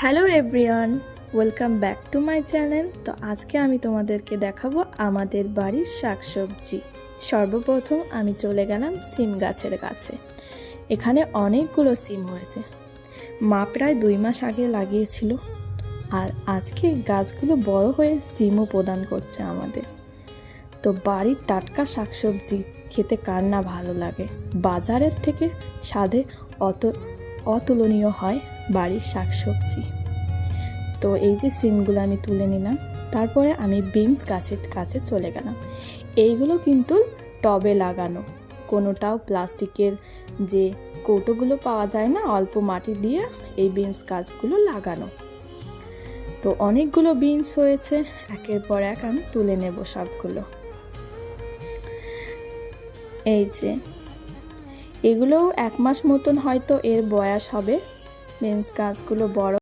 Hello everyone, welcome back to my channel. তো আজকে আমি তোমাদেরকে দেখাবো আমাদের বাড়ির শাকসবজি। সর্বপ্রথম আমি চলে গেলাম সিম গাছের কাছে। এখানে অনেকগুলো সিম হয়েছে। মা প্রায় 2 মাস আগে লাগিয়েছিল, আর আজকে গাছগুলো বড় হয়ে সিমও প্রদান করছে আমাদের। তো বাড়ির টাটকা শাকসবজি খেতে কার না ভালো লাগে। বাজারের থেকে স্বাদে অতুলনীয় হয় বাড়ির শাকসবজি। তো এই যে সিমগুলো আমি তুলে নিলাম, তারপরে আমি বিনস গাছের কাছে চলে গেলাম। এইগুলো কিন্তু টবে লাগানো, কোনোটাও প্লাস্টিকের যে কৌটোগুলো পাওয়া যায় না, অল্প মাটি দিয়ে এই বিনস গাছগুলো লাগানো। তো অনেকগুলো বিনস হয়েছে, একের পর এক আমি তুলে নেব সবগুলো। এই যে এগুলোও 1 মাস মতন হয়তো এর বয়স হবে। বিনস গাছগুলো বড়